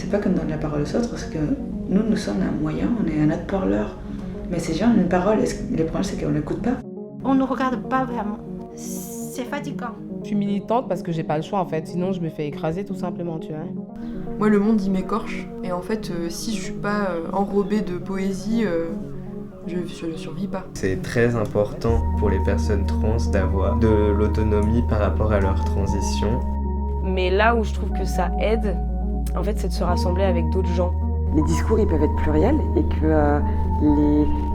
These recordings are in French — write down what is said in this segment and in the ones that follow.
c'est pas qu'on donne la parole aux autres, c'est que nous sommes un moyen, on est un autre parleur. Mais ces gens ont une parole, le problème c'est qu'on n'écoute pas. On ne regarde pas vraiment. C'est fatigant. Je suis militante parce que j'ai pas le choix en fait, sinon je me fais écraser tout simplement, tu vois. Moi, le monde, il m'écorche. Et en fait, si je suis pas enrobée de poésie, je survis pas. C'est très important pour les personnes trans d'avoir de l'autonomie par rapport à leur transition. Mais là où je trouve que ça aide, en fait, c'est de se rassembler avec d'autres gens. Les discours, ils peuvent être pluriels et que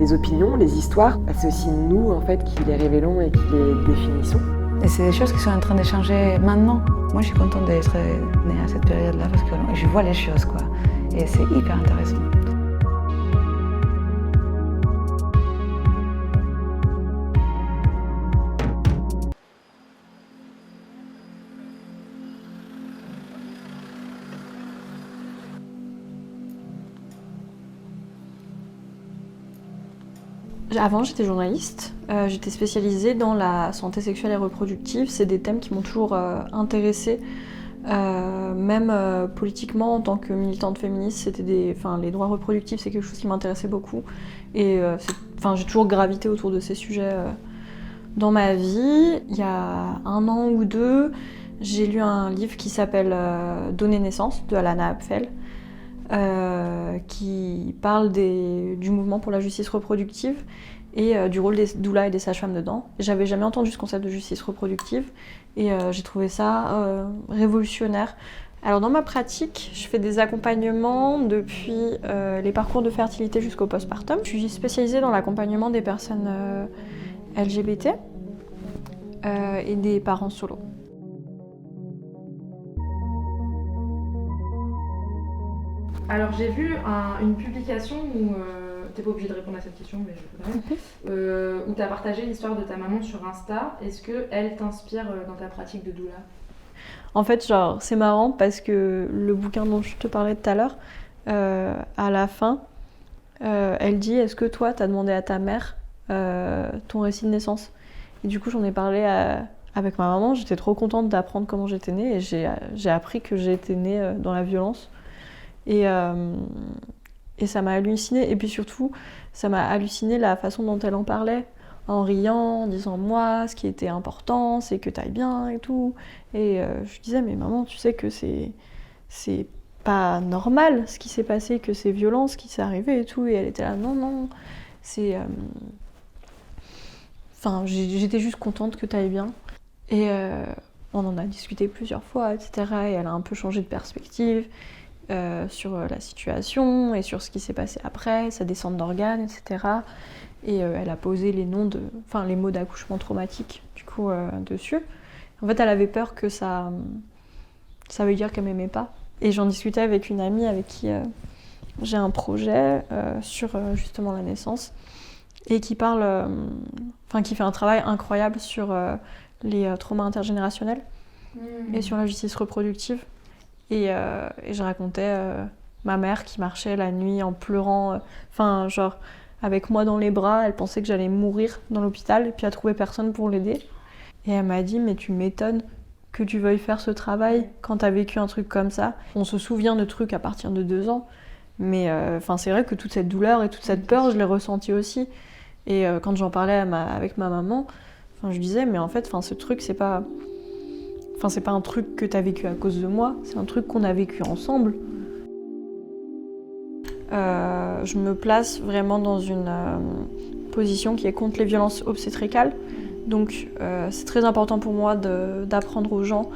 les opinions, les histoires, c'est aussi nous en fait qui les révélons et qui les définissons. Et c'est des choses qui sont en train de changer maintenant. Moi, je suis contente d'être née à cette période-là parce que je vois les choses, quoi. Et c'est hyper intéressant. Avant, j'étais journaliste. J'étais spécialisée dans la santé sexuelle et reproductive. C'est des thèmes qui m'ont toujours intéressée. Même politiquement, en tant que militante féministe, les droits reproductifs, c'est quelque chose qui m'intéressait beaucoup. Et j'ai toujours gravité autour de ces sujets dans ma vie. Il y a 1 an ou 2, j'ai lu un livre qui s'appelle Donner naissance de Alana Apfel. Qui parle du mouvement pour la justice reproductive et du rôle des doulas et des sages-femmes dedans. J'avais jamais entendu ce concept de justice reproductive et j'ai trouvé ça révolutionnaire. Alors dans ma pratique, je fais des accompagnements depuis les parcours de fertilité jusqu'au postpartum. Je suis spécialisée dans l'accompagnement des personnes LGBT et des parents solo. Alors j'ai vu une publication où, t'es pas obligée de répondre à cette question mais je voudrais, où t'as partagé l'histoire de ta maman sur Insta. Est-ce qu'elle t'inspire dans ta pratique de doula ? En fait, c'est marrant parce que le bouquin dont je te parlais tout à l'heure, à la fin, elle dit « Est-ce que toi, t'as demandé à ta mère ton récit de naissance ?» Et du coup, j'en ai parlé avec ma maman. J'étais trop contente d'apprendre comment j'étais née et j'ai appris que j'étais née dans la violence. Et ça m'a halluciné. Et puis surtout, ça m'a halluciné la façon dont elle en parlait, en riant, en disant moi, ce qui était important, c'est que t'ailles bien et tout. Et je disais mais maman, tu sais que c'est pas normal ce qui s'est passé, que c'est violent ce qui s'est arrivé et tout. Et elle était là non, c'est. J'étais juste contente que t'ailles bien. Et on en a discuté plusieurs fois, etc. Et elle a un peu changé de perspective. Sur la situation et sur ce qui s'est passé après, sa descente d'organes, etc. Et elle a posé les mots d'accouchement traumatique du coup dessus. En fait, elle avait peur que ça veut dire qu'elle m'aimait pas. Et j'en discutais avec une amie avec qui j'ai un projet sur justement la naissance et qui parle, qui fait un travail incroyable sur les traumas intergénérationnels et sur la justice reproductive. Et je racontais ma mère qui marchait la nuit en pleurant, avec moi dans les bras, elle pensait que j'allais mourir dans l'hôpital, et puis elle trouvait personne pour l'aider. Et elle m'a dit « mais tu m'étonnes que tu veuilles faire ce travail quand t'as vécu un truc comme ça. » On se souvient de trucs à partir de 2 ans, mais c'est vrai que toute cette douleur et toute cette peur, je l'ai ressentie aussi. Et quand j'en parlais avec ma maman, je disais « mais en fait, ce truc, c'est pas un truc que t'as vécu à cause de moi, c'est un truc qu'on a vécu ensemble. » Je me place vraiment dans une position qui est contre les violences obstétricales. Donc c'est très important pour moi d'apprendre aux gens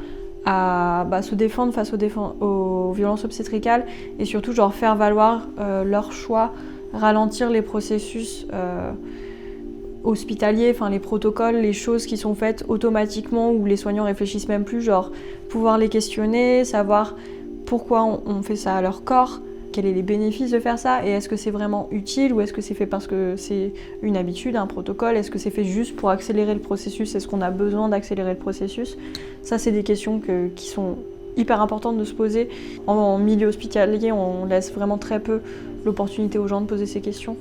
à se défendre face aux violences obstétricales et surtout faire valoir leur choix, ralentir les processus hospitaliers, les protocoles, les choses qui sont faites automatiquement où les soignants réfléchissent même plus, pouvoir les questionner, savoir pourquoi on fait ça à leur corps, quels sont les bénéfices de faire ça et est-ce que c'est vraiment utile ou est-ce que c'est fait parce que c'est une habitude, un protocole, est-ce que c'est fait juste pour accélérer le processus, est-ce qu'on a besoin d'accélérer le processus? Ça, c'est des questions qui sont hyper importantes de se poser. En milieu hospitalier, on laisse vraiment très peu l'opportunité aux gens de poser ces questions.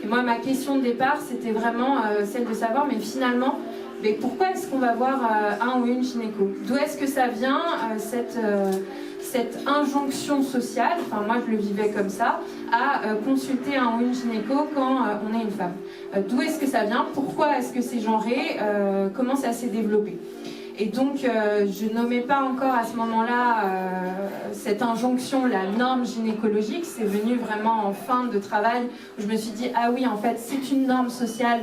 Et moi, ma question de départ, c'était vraiment celle de savoir, mais finalement, pourquoi est-ce qu'on va voir un ou une gynéco? D'où est-ce que ça vient, cette injonction sociale, enfin moi je le vivais comme ça, à consulter un ou une gynéco quand on est une femme. D'où est-ce que ça vient? Pourquoi est-ce que c'est genré? Comment ça s'est développé? Et donc, je nommais pas encore à ce moment-là cette injonction, la norme gynécologique. C'est venu vraiment en fin de travail où je me suis dit, ah oui, en fait, c'est une norme sociale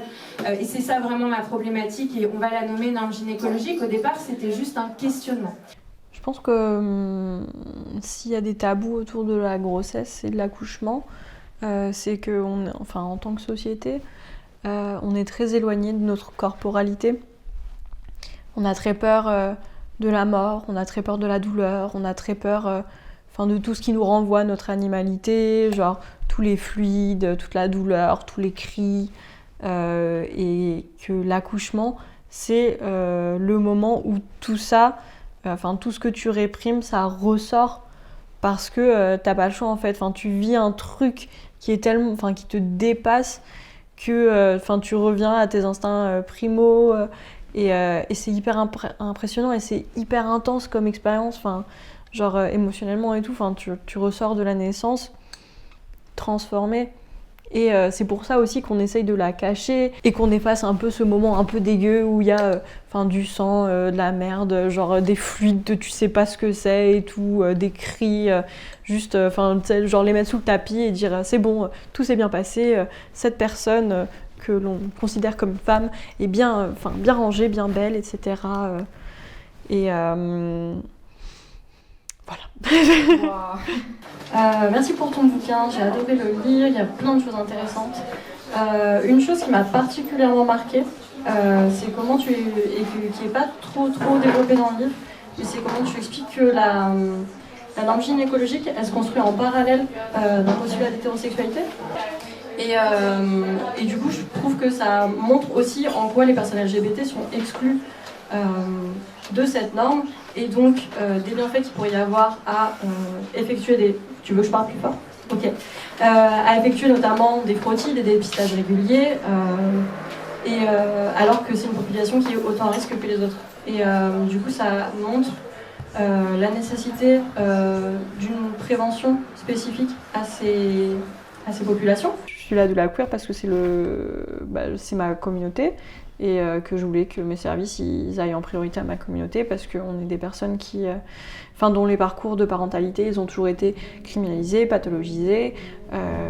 et c'est ça vraiment ma problématique et on va la nommer norme gynécologique. Au départ, c'était juste un questionnement. Je pense que s'il y a des tabous autour de la grossesse et de l'accouchement, c'est que, en tant que société, on est très éloigné de notre corporalité. On a très peur de la mort, on a très peur de la douleur, on a très peur de tout ce qui nous renvoie à notre animalité, genre tous les fluides, toute la douleur, tous les cris, et que l'accouchement, c'est le moment où tout ça, tout ce que tu réprimes, ça ressort parce que t'as pas le choix en fait. Tu vis un truc qui est tellement, qui te dépasse que tu reviens à tes instincts primaux. Et c'est hyper impressionnant et c'est hyper intense comme expérience, émotionnellement et tout. Tu ressors de la naissance transformé. Et c'est pour ça aussi qu'on essaye de la cacher et qu'on efface un peu ce moment un peu dégueu où il y a du sang, de la merde, des fluides, tu sais pas ce que c'est et tout, des cris, les mettre sous le tapis et dire c'est bon, tout s'est bien passé, cette personne que l'on considère comme femme est bien rangée, bien belle, etc. Voilà. Merci pour ton bouquin, j'ai adoré le lire, il y a plein de choses intéressantes. Une chose qui m'a particulièrement marquée, c'est comment qui n'est pas trop développée dans le livre, mais c'est comment tu expliques que la norme gynécologique, elle se construit en parallèle d'un postulat d'hétérosexualité. Et du coup, je trouve que ça montre aussi en quoi les personnes LGBT sont exclues de cette norme et donc des bienfaits qu'il pourrait y avoir à effectuer des... Tu veux que je parle plus fort? Ok. À effectuer notamment des frottis, des dépistages réguliers, alors que c'est une population qui est autant à risque que les autres. Et du coup, ça montre la nécessité d'une prévention spécifique à ces populations. Je suis là de la queer parce que c'est ma communauté et que je voulais que mes services ils aillent en priorité à ma communauté parce qu'on est des personnes dont les parcours de parentalité ils ont toujours été criminalisés, pathologisés,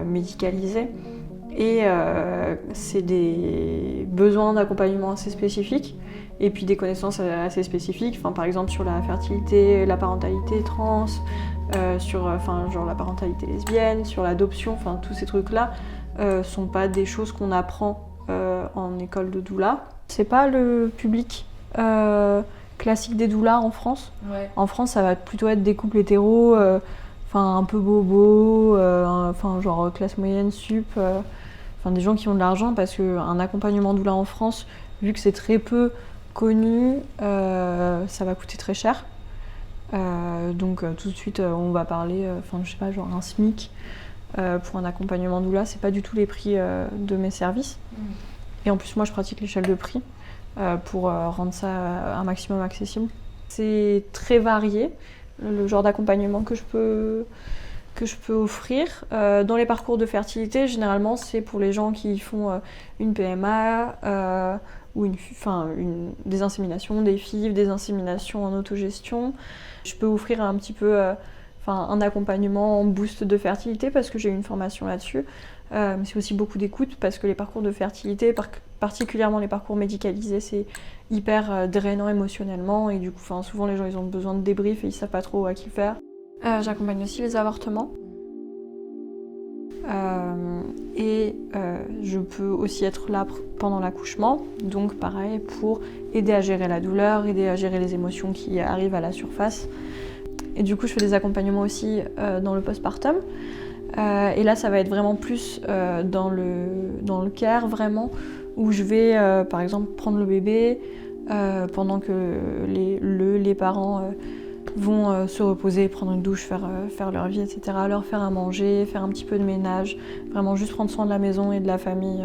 médicalisés et c'est des besoins d'accompagnement assez spécifiques et puis des connaissances assez spécifiques, par exemple sur la fertilité, la parentalité trans, sur la parentalité lesbienne, sur l'adoption, tous ces trucs-là sont pas des choses qu'on apprend en école de doula. C'est pas le public classique des doulas en France. Ouais. En France, ça va plutôt être des couples hétéros, un peu bobos, classe moyenne, sup, des gens qui ont de l'argent parce qu'un accompagnement doula en France, vu que c'est très peu connu, ça va coûter très cher. Donc tout de suite on va parler, un SMIC pour un accompagnement doula, c'est pas du tout les prix de mes services. Et en plus moi je pratique l'échelle de prix pour rendre ça un maximum accessible. C'est très varié le genre d'accompagnement que je peux offrir. Dans les parcours de fertilité, généralement c'est pour les gens qui font une PMA ou des inséminations, des FIV, des inséminations en autogestion. Je peux offrir un petit peu un accompagnement en boost de fertilité parce que j'ai une formation là-dessus. Mais c'est aussi beaucoup d'écoute parce que les parcours de fertilité, particulièrement les parcours médicalisés, c'est hyper drainant émotionnellement et du coup souvent les gens ils ont besoin de débrief et ils savent pas trop à qui faire. J'accompagne aussi les avortements. Je peux aussi être là pendant l'accouchement, donc pareil pour aider à gérer la douleur, aider à gérer les émotions qui arrivent à la surface. Et du coup je fais des accompagnements aussi dans le postpartum. Et là ça va être vraiment plus dans le care vraiment, où je vais par exemple prendre le bébé pendant que les parents vont se reposer, prendre une douche, faire leur vie, etc. Leur faire à manger, faire un petit peu de ménage, vraiment juste prendre soin de la maison et de la famille,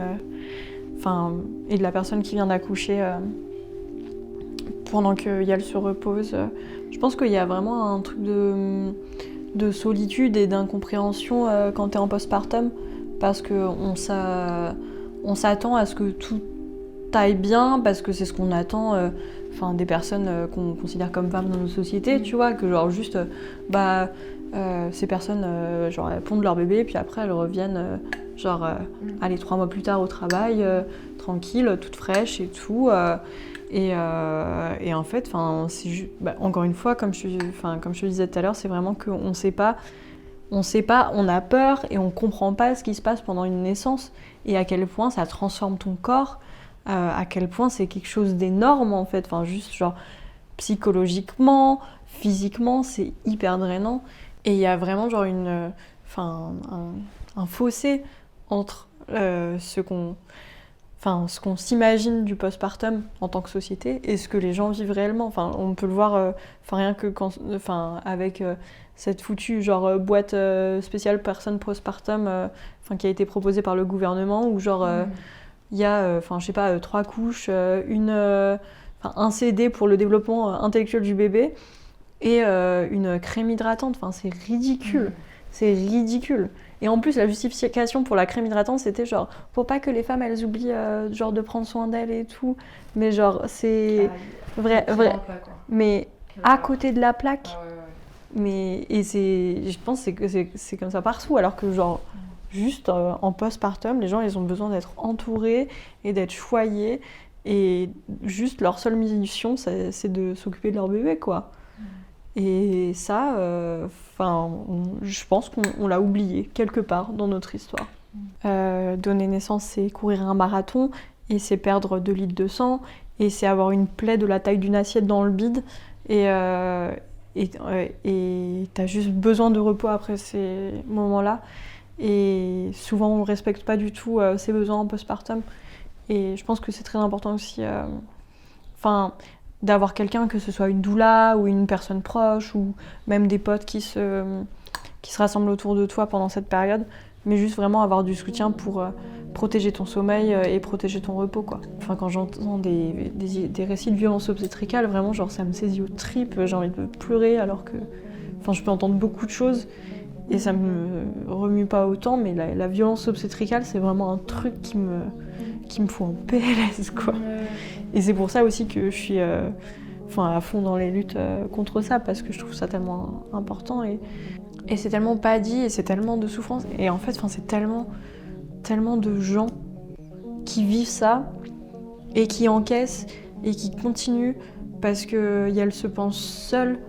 et de la personne qui vient d'accoucher pendant que Yael se repose Je pense qu'il y a vraiment un truc de solitude et d'incompréhension quand t'es en postpartum, parce qu'on s'attend à ce que tout aille bien, parce que c'est ce qu'on attend des personnes qu'on considère comme femmes dans nos sociétés, tu vois, que genre juste ces personnes genre elles pondent leur bébé puis après elles reviennent allez 3 mois plus tard au travail tranquille, toute fraîche et tout et en fait c'est encore une fois comme je te disais tout à l'heure, c'est vraiment qu'on sait pas, on a peur et on comprend pas ce qui se passe pendant une naissance et à quel point ça transforme ton corps, à quel point c'est quelque chose d'énorme en fait, juste genre psychologiquement, physiquement, c'est hyper drainant. Et il y a vraiment genre un fossé entre ce qu'on s'imagine du postpartum en tant que société et ce que les gens vivent réellement. On peut le voir rien que avec cette foutue boîte spéciale personne postpartum qui a été proposée par le gouvernement où il y a 3 couches, un CD pour le développement intellectuel du bébé et une crème hydratante. C'est ridicule. C'est ridicule. Et en plus, la justification pour la crème hydratante, c'était pour pas que les femmes, elles oublient de prendre soin d'elles et tout. Mais c'est vrai. Mais à côté de la plaque. Mais, je pense que c'est comme ça partout. Alors que juste en postpartum, les gens, ils ont besoin d'être entourés et d'être choyés. Et juste, leur seule mission, c'est de s'occuper de leur bébé, quoi. Et ça, je pense qu'on l'a oublié quelque part dans notre histoire. Donner naissance, c'est courir un marathon, et c'est perdre 2 litres de sang, et c'est avoir une plaie de la taille d'une assiette dans le bide, et t'as juste besoin de repos après ces moments-là. Et souvent, on ne respecte pas du tout ses besoins en postpartum. Et je pense que c'est très important aussi d'avoir quelqu'un, que ce soit une doula ou une personne proche ou même des potes qui se rassemblent autour de toi pendant cette période, mais juste vraiment avoir du soutien pour protéger ton sommeil et protéger ton repos, quoi. Quand j'entends des récits de violence obstétricale, vraiment ça me saisit aux tripes, j'ai envie de pleurer alors que je peux entendre beaucoup de choses et ça me remue pas autant, mais la violence obstétricale, c'est vraiment un truc qui me fout en PLS, quoi. Et c'est pour ça aussi que je suis à fond dans les luttes contre ça, parce que je trouve ça tellement important et c'est tellement pas dit et c'est tellement de souffrance. Et en fait, c'est tellement de gens qui vivent ça et qui encaissent et qui continuent parce qu'elles se pensent seules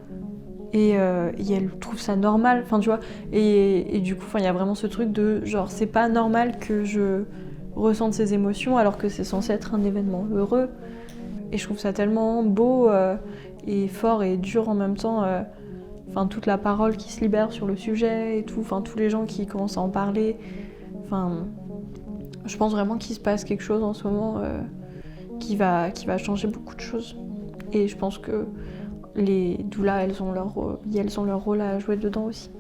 et elles trouvent ça normal, tu vois. Et du coup, il y a vraiment ce truc de c'est pas normal que je ressente ces émotions alors que c'est censé être un événement heureux. Et je trouve ça tellement beau et fort et dur en même temps. Toute la parole qui se libère sur le sujet et tout, tous les gens qui commencent à en parler. Je pense vraiment qu'il se passe quelque chose en ce moment qui va changer beaucoup de choses. Et je pense que les doulas, elles ont leur rôle à jouer dedans aussi.